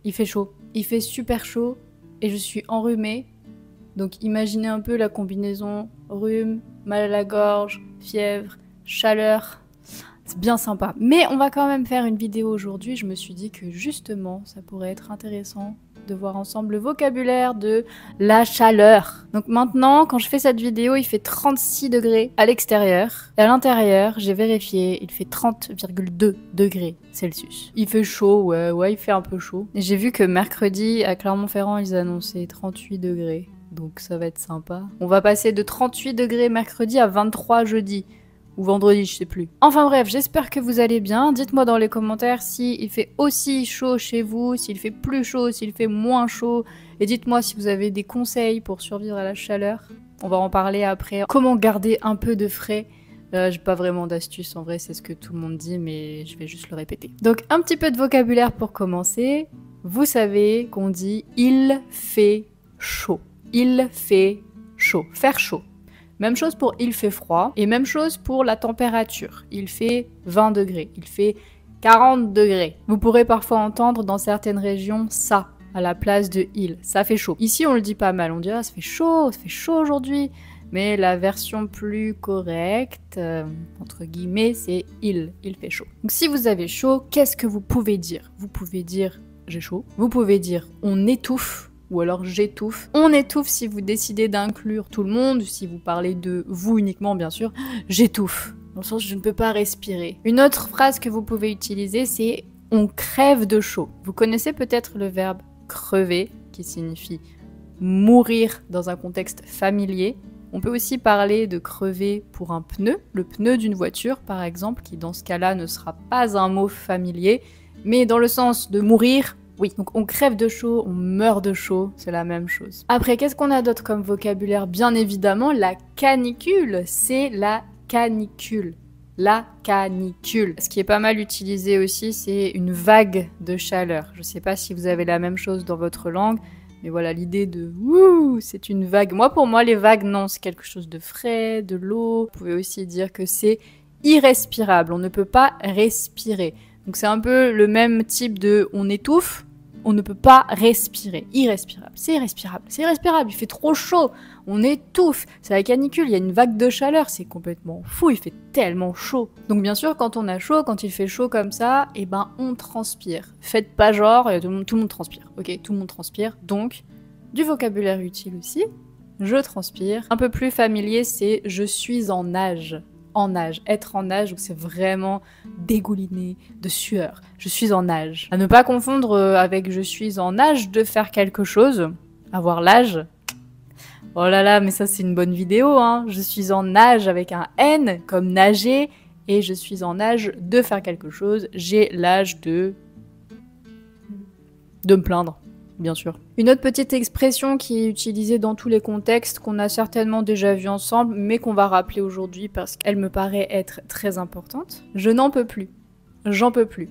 il fait chaud. Il fait super chaud et je suis enrhumée. Donc imaginez un peu la combinaison rhume, mal à la gorge, fièvre, chaleur. C'est bien sympa. Mais on va quand même faire une vidéo aujourd'hui. Je me suis dit que justement, ça pourrait être intéressant de voir ensemble le vocabulaire de la chaleur. Donc maintenant, quand je fais cette vidéo, il fait 36 degrés à l'extérieur. Et à l'intérieur, j'ai vérifié, il fait 30,2 degrés Celsius. Il fait chaud, ouais, il fait un peu chaud. Et j'ai vu que mercredi, à Clermont-Ferrand, ils annonçaient 38 degrés. Donc ça va être sympa. On va passer de 38 degrés mercredi à 23 jeudi. Ou vendredi, je sais plus. Enfin bref, j'espère que vous allez bien. Dites-moi dans les commentaires s'il fait aussi chaud chez vous, s'il fait plus chaud, s'il fait moins chaud. Et dites-moi si vous avez des conseils pour survivre à la chaleur. On va en parler après. Comment garder un peu de frais. J'ai pas vraiment d'astuces, en vrai, c'est ce que tout le monde dit, mais je vais juste le répéter. Donc un petit peu de vocabulaire pour commencer. Vous savez qu'on dit « il fait chaud ». Il fait chaud. Faire chaud. Même chose pour il fait froid et même chose pour la température. Il fait 20 degrés, il fait 40 degrés. Vous pourrez parfois entendre dans certaines régions ça à la place de il. Ça fait chaud. Ici on le dit pas mal, on dit ah ça fait chaud aujourd'hui. Mais la version plus correcte, entre guillemets, c'est il fait chaud. Donc si vous avez chaud, qu'est-ce que vous pouvez dire? Vous pouvez dire j'ai chaud. Vous pouvez dire on étouffe. Ou alors j'étouffe. On étouffe si vous décidez d'inclure tout le monde, si vous parlez de vous uniquement bien sûr. J'étouffe, dans le sens je ne peux pas respirer. Une autre phrase que vous pouvez utiliser c'est on crève de chaud. Vous connaissez peut-être le verbe crever, qui signifie mourir dans un contexte familier. On peut aussi parler de crever pour un pneu, le pneu d'une voiture par exemple, qui dans ce cas-là ne sera pas un mot familier, mais dans le sens de mourir. Oui, donc on crève de chaud, on meurt de chaud, c'est la même chose. Après, qu'est-ce qu'on a d'autre comme vocabulaire? Bien évidemment, la canicule, c'est la canicule. La canicule. Ce qui est pas mal utilisé aussi, c'est une vague de chaleur. Je sais pas si vous avez la même chose dans votre langue, mais voilà, l'idée de « wouh », c'est une vague. Moi, pour moi, les vagues, non, c'est quelque chose de frais, de l'eau. Vous pouvez aussi dire que c'est irrespirable, on ne peut pas respirer. Donc c'est un peu le même type de on étouffe, on ne peut pas respirer. Irrespirable. C'est irrespirable. C'est irrespirable. Il fait trop chaud. On étouffe. C'est la canicule. Il y a une vague de chaleur. C'est complètement fou. Il fait tellement chaud. Donc bien sûr, quand on a chaud, quand il fait chaud comme ça, eh ben on transpire. Faites pas genre, tout le monde transpire. Ok, tout le monde transpire. Donc, du vocabulaire utile aussi. Je transpire. Un peu plus familier, c'est je suis en nage. En nage, être en nage, donc c'est vraiment dégouliner de sueur. Je suis en nage. À ne pas confondre avec je suis en nage de faire quelque chose, avoir l'âge. Oh là là, mais ça c'est une bonne vidéo, hein. Je suis en nage avec un N, comme nager, et je suis en nage de faire quelque chose. J'ai l'âge de me plaindre. Bien sûr. Une autre petite expression qui est utilisée dans tous les contextes, qu'on a certainement déjà vu ensemble, mais qu'on va rappeler aujourd'hui parce qu'elle me paraît être très importante. Je n'en peux plus. J'en peux plus.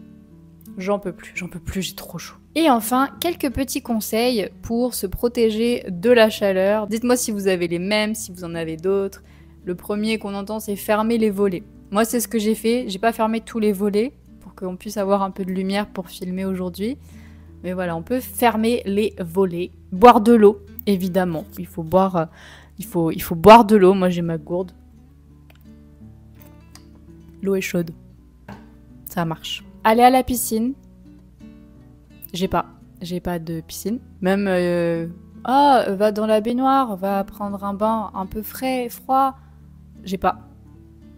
J'en peux plus. J'en peux plus, j'ai trop chaud. Et enfin, quelques petits conseils pour se protéger de la chaleur. Dites-moi si vous avez les mêmes, si vous en avez d'autres. Le premier qu'on entend, c'est fermer les volets. Moi, c'est ce que j'ai fait. J'ai pas fermé tous les volets pour qu'on puisse avoir un peu de lumière pour filmer aujourd'hui. Mais voilà, on peut fermer les volets. Boire de l'eau, évidemment. Il faut boire de l'eau. Moi, j'ai ma gourde. L'eau est chaude. Ça marche. Aller à la piscine. J'ai pas de piscine. Même, va dans la baignoire, va prendre un bain un peu frais, froid. J'ai pas.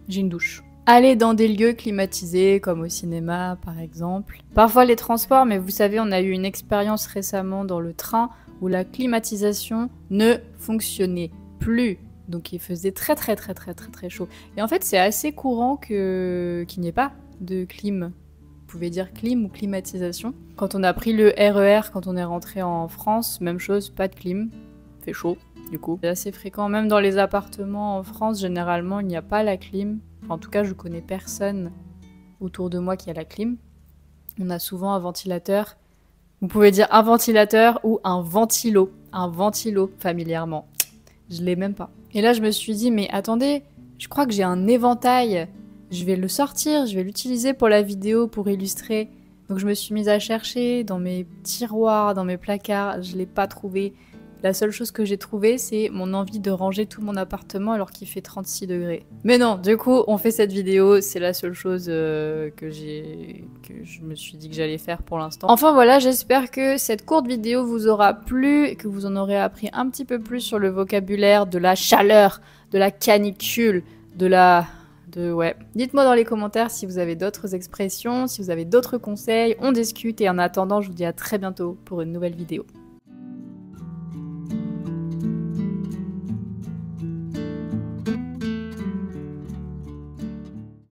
J'ai une douche. Aller dans des lieux climatisés, comme au cinéma par exemple. Parfois les transports, mais vous savez, on a eu une expérience récemment dans le train où la climatisation ne fonctionnait plus. Donc il faisait très chaud. Et en fait, c'est assez courant qu'il n'y ait pas de clim. Vous pouvez dire clim ou climatisation. Quand on a pris le RER, quand on est rentré en France, même chose, pas de clim. Il fait chaud, du coup. C'est assez fréquent, même dans les appartements en France, généralement, il n'y a pas la clim. En tout cas, je connais personne autour de moi qui a la clim. On a souvent un ventilateur. Vous pouvez dire un ventilateur ou un ventilo. Un ventilo, familièrement. Je l'ai même pas. Et là, je me suis dit, mais attendez, je crois que j'ai un éventail. Je vais le sortir, je vais l'utiliser pour la vidéo, pour illustrer. Donc je me suis mise à chercher dans mes tiroirs, dans mes placards, je l'ai pas trouvé. La seule chose que j'ai trouvée, c'est mon envie de ranger tout mon appartement alors qu'il fait 36 degrés. Mais non, du coup, on fait cette vidéo, c'est la seule chose que je me suis dit que j'allais faire pour l'instant. Enfin voilà, j'espère que cette courte vidéo vous aura plu, que vous en aurez appris un petit peu plus sur le vocabulaire de la chaleur, de la canicule, ouais. Dites-moi dans les commentaires si vous avez d'autres expressions, si vous avez d'autres conseils, on discute et en attendant, je vous dis à très bientôt pour une nouvelle vidéo.